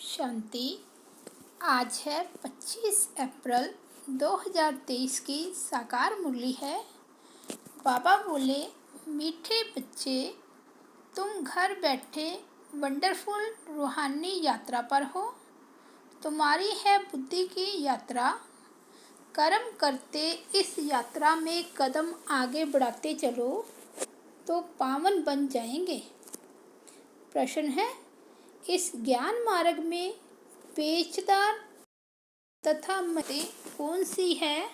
शांति। आज है 25 अप्रैल 2023 की साकार मुरली है। बाबा बोले, मीठे बच्चे, तुम घर बैठे वंडरफुल रूहानी यात्रा पर हो। तुम्हारी है बुद्धि की यात्रा। कर्म करते इस यात्रा में कदम आगे बढ़ाते चलो तो पावन बन जाएंगे। प्रश्न है, इस ज्ञान मार्ग में पेचदार तथा मतें कौन सी है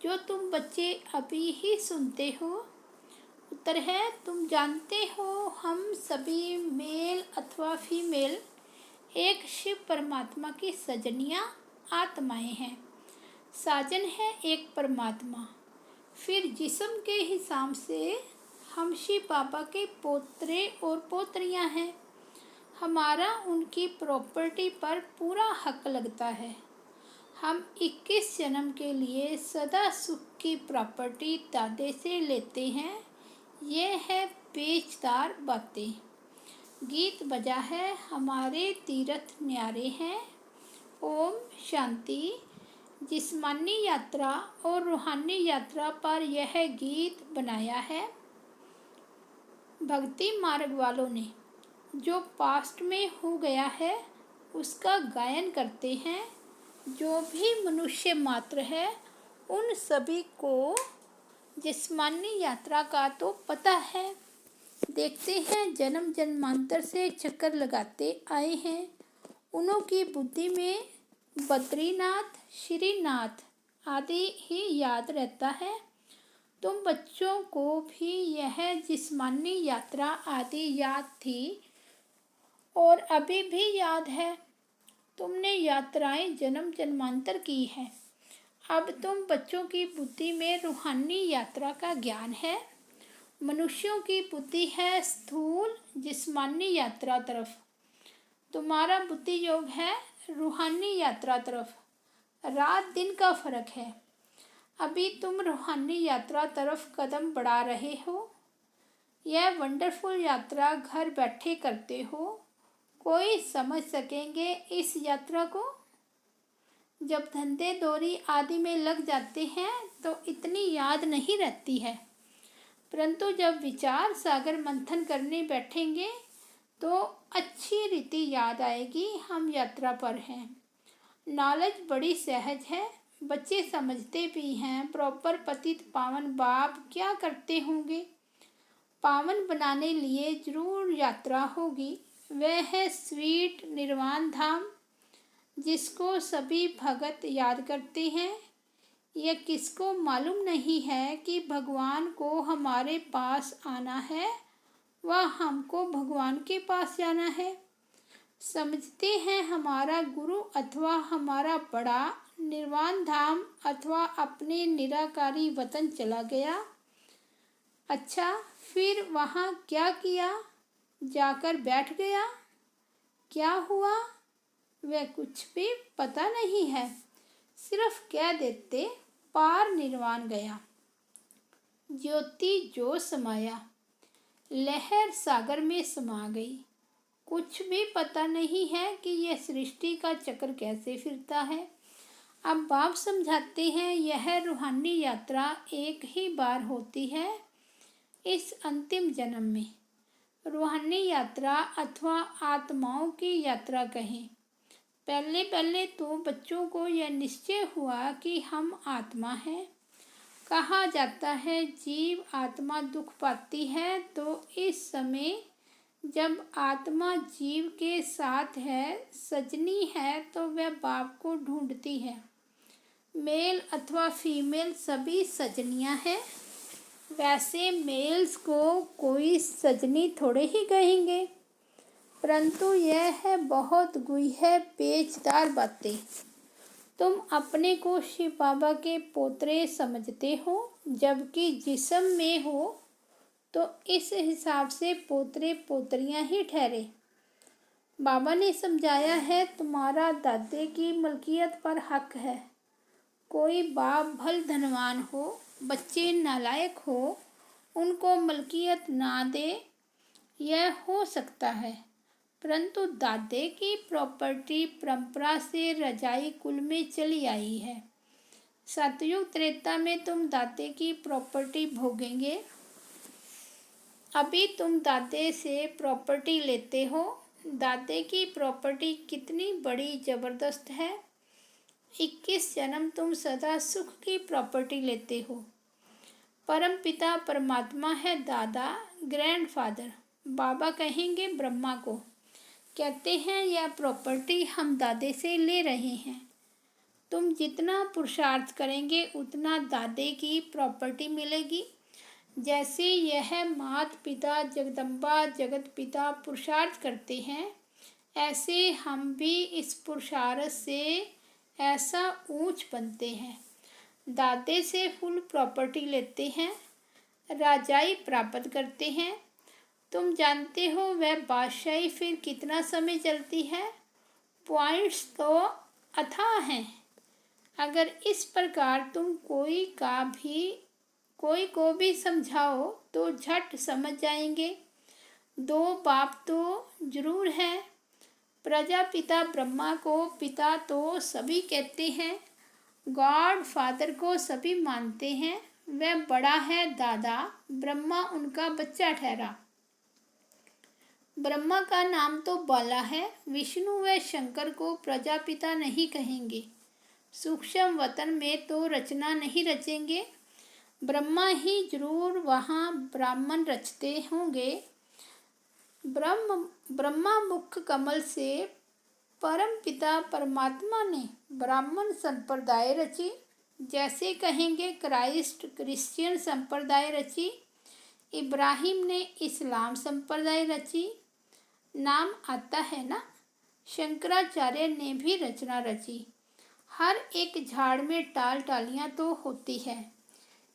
जो तुम बच्चे अभी ही सुनते हो? उत्तर है, तुम जानते हो हम सभी मेल अथवा फीमेल एक शिव परमात्मा की सजनियाँ आत्माएं हैं। साजन है एक परमात्मा। फिर जिस्म के हिसाब से हम शिव बाबा के पोतरे और पोतरियाँ हैं। हमारा उनकी प्रॉपर्टी पर पूरा हक लगता है। हम 21 जन्म के लिए सदा सुख की प्रॉपर्टी दादे से लेते हैं। ये है पेचदार बातें। गीत बजा है, हमारे तीर्थ न्यारे हैं। ओम शांति। जिस्मानी यात्रा और रूहानी यात्रा पर यह गीत बनाया है भक्ति मार्ग वालों ने। जो पास्ट में हो गया है उसका गायन करते हैं। जो भी मनुष्य मात्र है उन सभी को जिस्मानी यात्रा का तो पता है। देखते हैं जन्म जन्मांतर से चक्कर लगाते आए हैं। उन्हों की बुद्धि में बद्रीनाथ, श्रीनाथ आदि ही याद रहता है। तुम बच्चों को भी यह जिस्मानी यात्रा आदि याद थी और अभी भी याद है। तुमने यात्राएं जन्म जन्मांतर की है। अब तुम बच्चों की बुद्धि में रूहानी यात्रा का ज्ञान है। मनुष्यों की बुद्धि है स्थूल जिस्मानी यात्रा तरफ। तुम्हारा बुद्धि योग है रूहानी यात्रा तरफ। रात दिन का फर्क है। अभी तुम रूहानी यात्रा तरफ कदम बढ़ा रहे हो। यह वंडरफुल यात्रा घर बैठे करते हो। कोई समझ सकेंगे इस यात्रा को? जब धंधे दौरी आदि में लग जाते हैं तो इतनी याद नहीं रहती है, परंतु जब विचार सागर मंथन करने बैठेंगे तो अच्छी रीति याद आएगी हम यात्रा पर हैं। नॉलेज बड़ी सहज है। बच्चे समझते भी हैं। प्रॉपर पतित पावन बाप क्या करते होंगे? पावन बनाने लिए जरूर यात्रा होगी। वह है स्वीट निर्वाण धाम जिसको सभी भगत याद करते हैं। यह किसको मालूम नहीं है कि भगवान को हमारे पास आना है व हमको भगवान के पास जाना है। समझते हैं हमारा गुरु अथवा हमारा बड़ा निर्वाण धाम अथवा अपने निराकारी वतन चला गया। अच्छा, फिर वहाँ क्या किया? जाकर बैठ गया। क्या हुआ? वह कुछ भी पता नहीं है। सिर्फ कह देते पार निर्वाण गया। ज्योति जो समाया, लहर सागर में समा गई। कुछ भी पता नहीं है कि यह सृष्टि का चक्र कैसे फिरता है। अब बाप समझाते हैं यह रूहानी यात्रा एक ही बार होती है इस अंतिम जन्म में। रूहानी यात्रा अथवा आत्माओं की यात्रा कहें। पहले पहले तो बच्चों को यह निश्चय हुआ कि हम आत्मा हैं। कहा जाता है जीव आत्मा दुख पाती है, तो इस समय जब आत्मा जीव के साथ है, सजनी है, तो वह बाप को ढूंढती है। मेल अथवा फीमेल सभी सजनियां हैं। वैसे मेल्स को कोई सजनी थोड़े ही कहेंगे, परंतु यह है बहुत गुह्य पेचदार बातें। तुम अपने को शिव बाबा के पोतरे समझते हो, जबकि जिस्म में हो तो इस हिसाब से पोतरे पोतरियां ही ठहरे। बाबा ने समझाया है तुम्हारा दादे की मलकियत पर हक है। कोई बाप भल धनवान हो, बच्चे नालायक हो, उनको मलकियत ना दे, यह हो सकता है। परंतु दादे की प्रॉपर्टी परंपरा से रजाई कुल में चली आई है। सतयुग त्रेता में तुम दादे की प्रॉपर्टी भोगेंगे। अभी तुम दादे से प्रॉपर्टी लेते हो। दादे की प्रॉपर्टी कितनी बड़ी ज़बरदस्त है। 21 जन्म तुम सदा सुख की प्रॉपर्टी लेते हो। परम पिता परमात्मा है दादा, ग्रैंडफादर। बाबा कहेंगे ब्रह्मा को, कहते हैं यह प्रॉपर्टी हम दादे से ले रहे हैं। तुम जितना पुरुषार्थ करेंगे उतना दादे की प्रॉपर्टी मिलेगी। जैसे यह माता पिता जगदम्बा जगत पिता पुरुषार्थ करते हैं, ऐसे हम भी इस पुरुषार्थ से ऐसा ऊंच बनते हैं। दादे से फुल प्रॉपर्टी लेते हैं, राजाई प्राप्त करते हैं। तुम जानते हो वह बादशाही फिर कितना समय चलती है। पॉइंट्स तो अथाह हैं। अगर इस प्रकार तुम कोई को भी समझाओ तो झट समझ जाएंगे। 2 बाप तो जरूर हैं। प्रजापिता ब्रह्मा को पिता तो सभी कहते हैं। गॉड फादर को सभी मानते हैं। वह बड़ा है दादा, ब्रह्मा उनका बच्चा ठहरा। ब्रह्मा का नाम तो बाला है। विष्णु व शंकर को प्रजापिता नहीं कहेंगे। सूक्ष्म वतन में तो रचना नहीं रचेंगे। ब्रह्मा ही जरूर वहाँ ब्राह्मण रचते होंगे। ब्रह्मा मुख कमल से परम पिता परमात्मा ने ब्राह्मण संप्रदाय रची। जैसे कहेंगे क्राइस्ट क्रिश्चियन संप्रदाय रची। इब्राहिम ने इस्लाम संप्रदाय रची। नाम आता है ना। शंकराचार्य ने भी रचना रची। हर एक झाड़ में टाल टालियाँ तो होती है।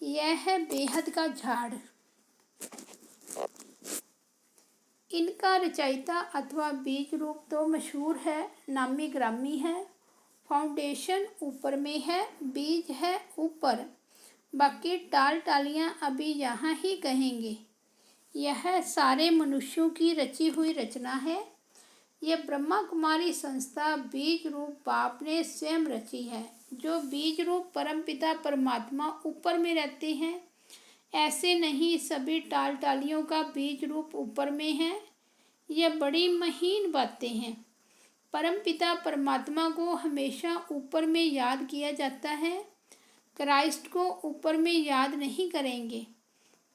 यह है बेहद का झाड़। इनका रचयिता अथवा बीज रूप तो मशहूर है, नामी ग्रामी है। फाउंडेशन ऊपर में है, बीज है ऊपर। बाकी टाल टालियाँ अभी यहाँ ही कहेंगे। यह सारे मनुष्यों की रची हुई रचना है। यह ब्रह्मा कुमारी संस्था बीज रूप बाप ने स्वयं रची है। जो बीज रूप परमपिता परमात्मा ऊपर में रहते हैं, ऐसे नहीं सभी टाल टालियों का बीज रूप ऊपर में है। यह बड़ी महीन बातें हैं। परमपिता परमात्मा को हमेशा ऊपर में याद किया जाता है। क्राइस्ट को ऊपर में याद नहीं करेंगे।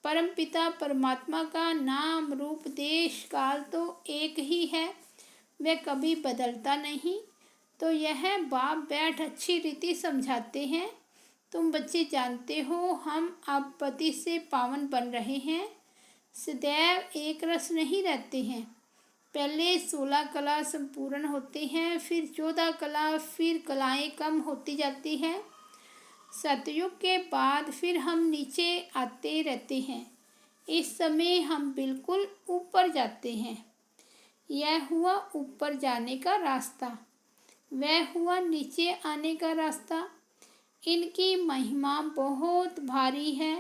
परमपिता परमात्मा का नाम रूप देश काल तो एक ही है, वह कभी बदलता नहीं। तो यह बाप बैठ अच्छी रीति समझाते हैं। तुम बच्चे जानते हो हम अब पति से पावन बन रहे हैं। सदैव एक रस नहीं रहते हैं। पहले 16 कला संपूर्ण होते हैं, फिर 14 कला, फिर कलाएं कम होती जाती हैं। सतयुग के बाद फिर हम नीचे आते रहते हैं। इस समय हम बिल्कुल ऊपर जाते हैं। यह हुआ ऊपर जाने का रास्ता, वह हुआ नीचे आने का रास्ता। इनकी महिमा बहुत भारी है।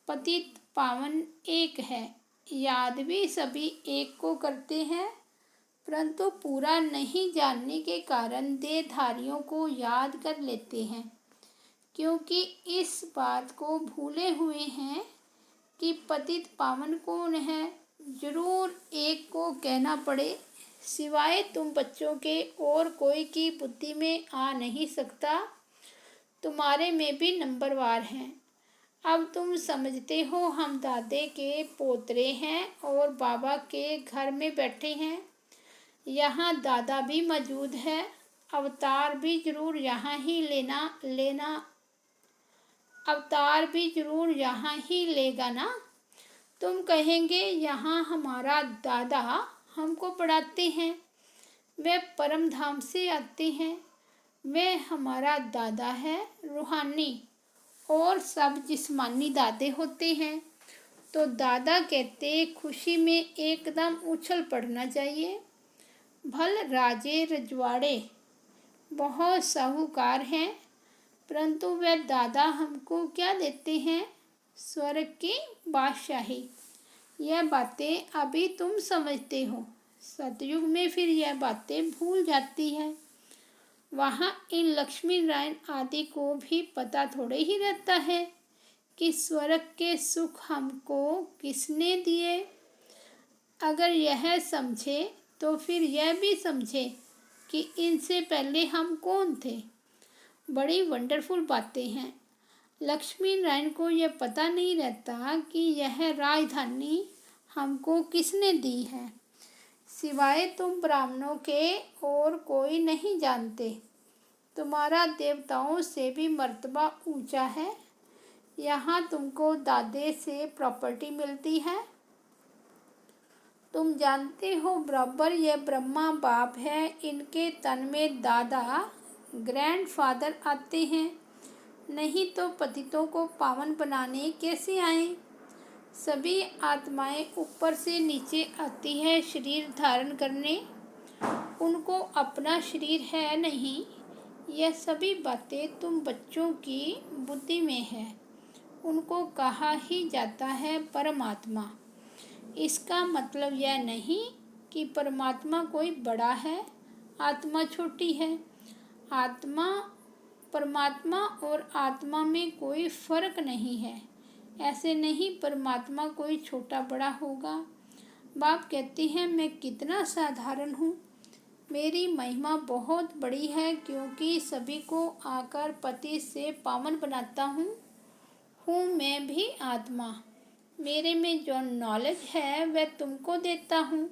पतित पावन एक है। याद भी सभी एक को करते हैं, परंतु पूरा नहीं जानने के कारण देहधारियों को याद कर लेते हैं, क्योंकि इस बात को भूले हुए हैं कि पतित पावन कौन है। जरूर एक को कहना पड़े, सिवाय तुम बच्चों के और कोई की बुद्धि में आ नहीं सकता। तुम्हारे में भी नंबरवार हैं। अब तुम समझते हो हम दादे के पोतरे हैं और बाबा के घर में बैठे हैं। यहाँ दादा भी मौजूद है। अवतार भी जरूर यहाँ ही अवतार भी जरूर यहाँ ही लेगा ना। तुम कहेंगे यहाँ हमारा दादा हमको पढ़ाते हैं, वे परम धाम से आते हैं। वे हमारा दादा है रूहानी, और सब जिस्मानी दादे होते हैं। तो दादा कहते खुशी में एकदम उछल पड़ना चाहिए। भल राजे रजवाड़े बहुत साहूकार हैं, परंतु वे दादा हमको क्या देते हैं? स्वर्ग की बादशाही। यह बातें अभी तुम समझते हो। सतयुग में फिर यह बातें भूल जाती है। वहाँ इन लक्ष्मी नारायण आदि को भी पता थोड़े ही रहता है कि स्वर्ग के सुख हमको किसने दिए। अगर यह समझे तो फिर यह भी समझे कि इनसे पहले हम कौन थे। बड़ी वंडरफुल बातें हैं। लक्ष्मी नारायण को यह पता नहीं रहता कि यह राजधानी हमको किसने दी है। सिवाय तुम ब्राह्मणों के और कोई नहीं जानते। तुम्हारा देवताओं से भी मर्तबा ऊंचा है। यहाँ तुमको दादे से प्रॉपर्टी मिलती है। तुम जानते हो बराबर ये ब्रह्मा बाप है, इनके तन में दादा ग्रैंडफादर आते हैं। नहीं तो पतितों को पावन बनाने कैसे आए। सभी आत्माएं ऊपर से नीचे आती है शरीर धारण करने। उनको अपना शरीर है नहीं। यह सभी बातें तुम बच्चों की बुद्धि में है। उनको कहा ही जाता है परमात्मा। इसका मतलब यह नहीं कि परमात्मा कोई बड़ा है, आत्मा छोटी है। आत्मा परमात्मा और आत्मा में कोई फर्क नहीं है। ऐसे नहीं परमात्मा कोई छोटा बड़ा होगा। बाप कहते हैं मैं कितना साधारण हूँ। मेरी महिमा बहुत बड़ी है क्योंकि सभी को आकर पति से पावन बनाता हूँ मैं भी आत्मा। मेरे में जो नॉलेज है वह तुमको देता हूँ।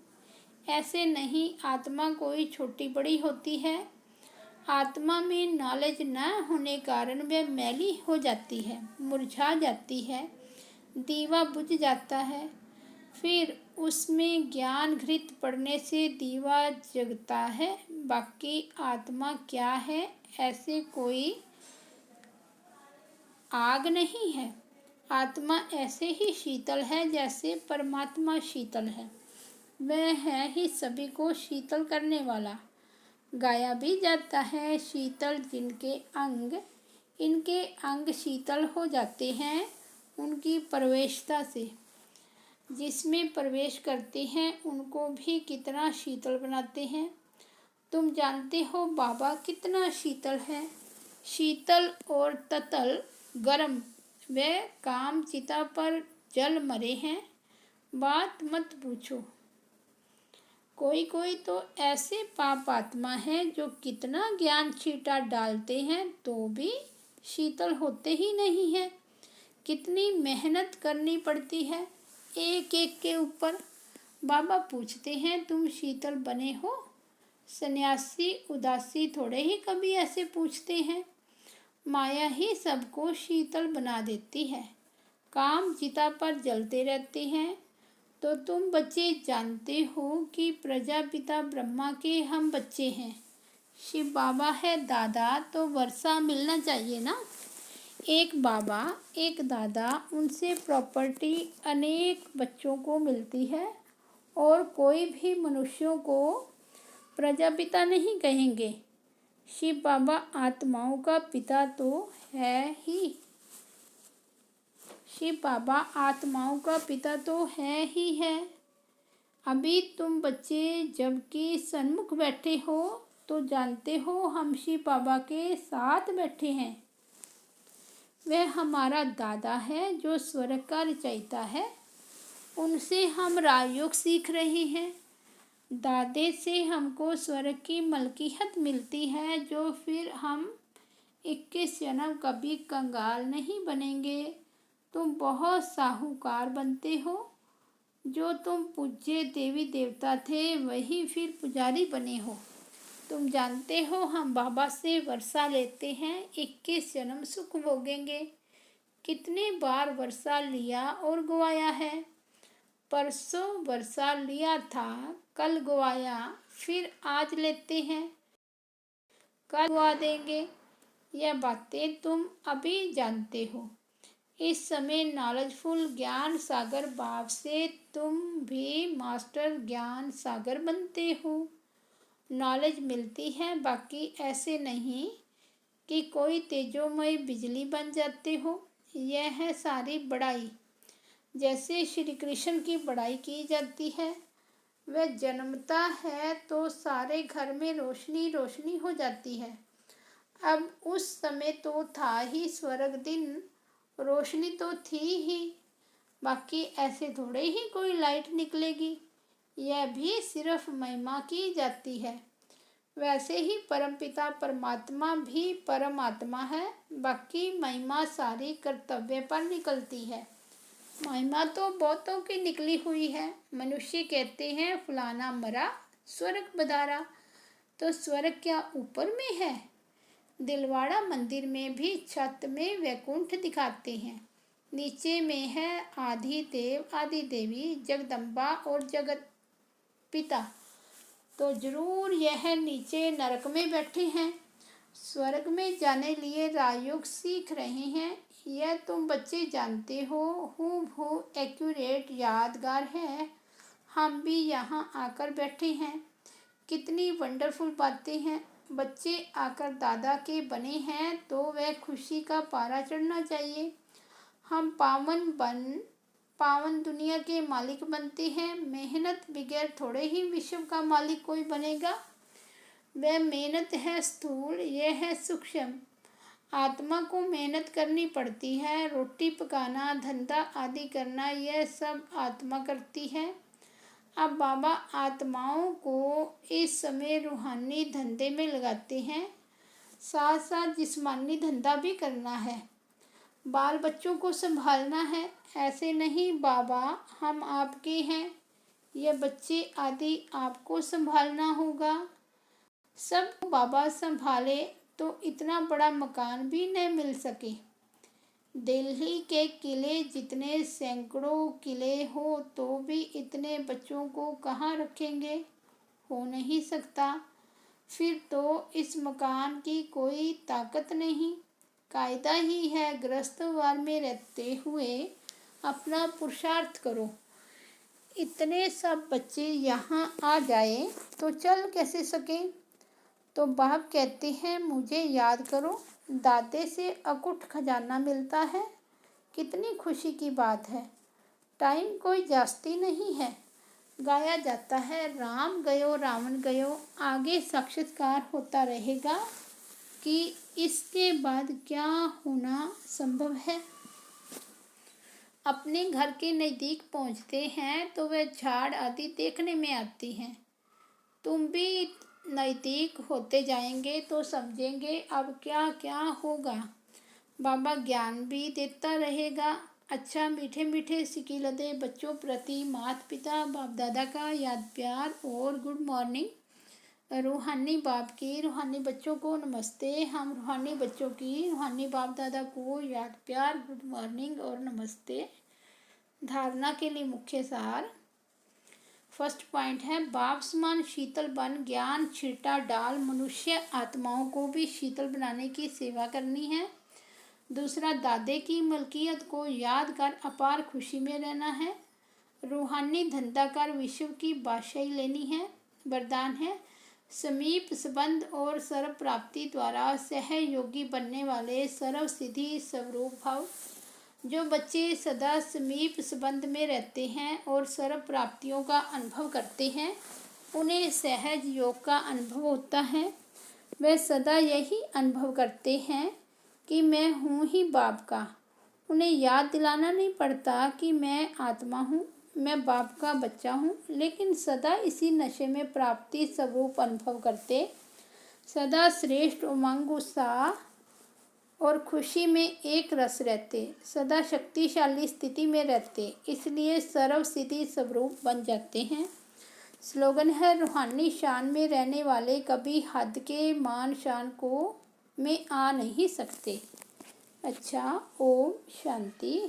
ऐसे नहीं आत्मा कोई छोटी बड़ी होती है। आत्मा में नॉलेज न होने कारण वह मैली हो जाती है, मुरझा जाती है, दीवा बुझ जाता है। फिर उसमें ज्ञान घृत पड़ने से दीवा जगता है। बाकी आत्मा क्या है, ऐसे कोई आग नहीं है। आत्मा ऐसे ही शीतल है जैसे परमात्मा शीतल है। वह है ही सभी को शीतल करने वाला। गाया भी जाता है शीतल जिनके अंग, इनके अंग शीतल हो जाते हैं उनकी प्रवेशता से। जिसमें प्रवेश करते हैं उनको भी कितना शीतल बनाते हैं। तुम जानते हो बाबा कितना शीतल है। शीतल और ततल गरम वे काम चिता पर जल मरे हैं। बात मत पूछो। कोई कोई तो ऐसे पाप आत्मा है जो कितना ज्ञान छींटा डालते हैं तो भी शीतल होते ही नहीं है। कितनी मेहनत करनी पड़ती है एक एक के ऊपर। बाबा पूछते हैं तुम शीतल बने हो। सन्यासी उदासी थोड़े ही कभी ऐसे पूछते हैं। माया ही सबको शीतल बना देती है। काम चिता पर जलते रहते हैं। तो तुम बच्चे जानते हो कि प्रजापिता ब्रह्मा के हम बच्चे हैं। शिव बाबा है दादा तो वर्षा मिलना चाहिए ना। एक बाबा एक दादा, उनसे प्रॉपर्टी अनेक बच्चों को मिलती है और कोई भी मनुष्यों को प्रजापिता नहीं कहेंगे। शिव बाबा आत्माओं का पिता तो है ही। शिव बाबा आत्माओं का पिता तो है ही है। अभी तुम बच्चे जबकि सन्मुख बैठे हो तो जानते हो हम शिव बाबा के साथ बैठे हैं। वह हमारा दादा है जो स्वर्ग का रचयिता है। उनसे हम राजयोग सीख रहे हैं। दादे से हमको स्वर्ग की मलकीहत मिलती है जो फिर हम 21 जन्म कभी कंगाल नहीं बनेंगे। तुम बहुत साहूकार बनते हो। जो तुम पूज्य देवी देवता थे वही फिर पुजारी बने हो। तुम जानते हो हम बाबा से वर्षा लेते हैं, 21 जन्म सुख भोगेंगे। कितने बार वर्षा लिया और गवाया है। परसों वर्षा लिया था, कल गवाया, फिर आज लेते हैं, कल गवा देंगे। यह बातें तुम अभी जानते हो। इस समय नॉलेजफुल ज्ञान सागर बाप से तुम भी मास्टर ज्ञान सागर बनते हो। नॉलेज मिलती है। बाकी ऐसे नहीं कि कोई तेजोमय बिजली बन जाते हो। यह है सारी बड़ाई। जैसे श्री कृष्ण की बड़ाई की जाती है वह जन्मता है तो सारे घर में रोशनी रोशनी हो जाती है। अब उस समय तो था ही स्वर्ग दिन, रोशनी तो थी ही, बाकी ऐसे थोड़े ही कोई लाइट निकलेगी, यह भी सिर्फ महिमा की जाती है। वैसे ही परमपिता परमात्मा भी परमात्मा है, बाकी महिमा सारी कर्तव्य पर निकलती है। महिमा तो बहुतों की निकली हुई है। मनुष्य कहते हैं फलाना मरा स्वर्ग पधारा, तो स्वर्ग क्या ऊपर में है? दिलवाड़ा मंदिर में भी छत में वैकुंठ दिखाते हैं, नीचे में है आदि देव आदि देवी जगदम्बा और जगत पिता, तो जरूर यह नीचे नरक में बैठे हैं। स्वर्ग में जाने लिए राजयोग सीख रहे हैं, यह तुम बच्चे जानते हो, हूबहू एक्यूरेट यादगार है। हम भी यहाँ आकर बैठे हैं, कितनी वंडरफुल बातें हैं। बच्चे आकर दादा के बने हैं तो वह खुशी का पारा चढ़ना चाहिए। हम पावन दुनिया के मालिक बनते हैं। मेहनत बगैर थोड़े ही विश्व का मालिक कोई बनेगा। वह मेहनत है स्थूल, यह है सूक्ष्म। आत्मा को मेहनत करनी पड़ती है, रोटी पकाना, धंधा आदि करना, यह सब आत्मा करती है। अब बाबा आत्माओं को इस समय रूहानी धंधे में लगाते हैं, साथ साथ जिस्मानी धंधा भी करना है। बाल बच्चों को संभालना है, ऐसे नहीं बाबा हम आपके हैं, ये बच्चे आदि आपको संभालना होगा। सब बाबा संभाले तो इतना बड़ा मकान भी न मिल सके। दिल्ली के किले जितने सैकड़ों किले हो तो भी इतने बच्चों को कहाँ रखेंगे? हो नहीं सकता। फिर तो इस मकान की कोई ताकत नहीं। कायदा ही है गृहस्थवार में रहते हुए अपना पुरुषार्थ करो। इतने सब बच्चे यहाँ आ जाए तो चल कैसे सके? तो बाप कहते हैं मुझे याद करो, दादे से अकुट खजाना मिलता है, कितनी खुशी की बात है। टाइम कोई जास्ती नहीं है। गाया जाता है राम गयो रावण गयो, आगे साक्षात्कार होता रहेगा कि इसके बाद क्या होना संभव है। अपने घर के नज़दीक पहुँचते हैं तो वह झाड़ आदि देखने में आती हैं। तुम भी नज़दीक होते जाएंगे तो समझेंगे अब क्या क्या होगा। बाबा ज्ञान भी देता रहेगा। अच्छा मीठे मीठे सिकिलदे बच्चों प्रति माता पिता बाप दादा का याद प्यार और गुड मॉर्निंग। रूहानी बाप की रूहानी बच्चों को नमस्ते। हम रूहानी बच्चों की रूहानी बाप दादा को याद प्यार गुड मॉर्निंग और नमस्ते। धारणा के लिए मुख्य सार। फर्स्ट पॉइंट है बाप समान शीतल बन ज्ञान छिटा डाल, मनुष्य आत्माओं को भी शीतल बनाने की सेवा करनी है। दूसरा दादे की मलकियत को याद कर अपार खुशी में रहना है। रूहानी धंधा कर विश्व की बादशाही लेनी है। वरदान है समीप संबंध और सर्व प्राप्ति द्वारा सहयोगी बनने वाले सर्व सिद्धि स्वरूप भाव। जो बच्चे सदा समीप संबंध में रहते हैं और सर्व प्राप्तियों का अनुभव करते हैं, उन्हें सहज योग का अनुभव होता है। वे सदा यही अनुभव करते हैं कि मैं हूँ ही बाप का। उन्हें याद दिलाना नहीं पड़ता कि मैं आत्मा हूँ, मैं बाप का बच्चा हूँ, लेकिन सदा इसी नशे में प्राप्ति स्वरूप अनुभव करते, सदा श्रेष्ठ उमंग उत्साह और खुशी में एक रस रहते, सदा शक्तिशाली स्थिति में रहते, इसलिए सर्व सिद्धि स्वरूप बन जाते हैं। स्लोगन है रूहानी शान में रहने वाले कभी हद के मान शान को में आ नहीं सकते। अच्छा, ओम शांति।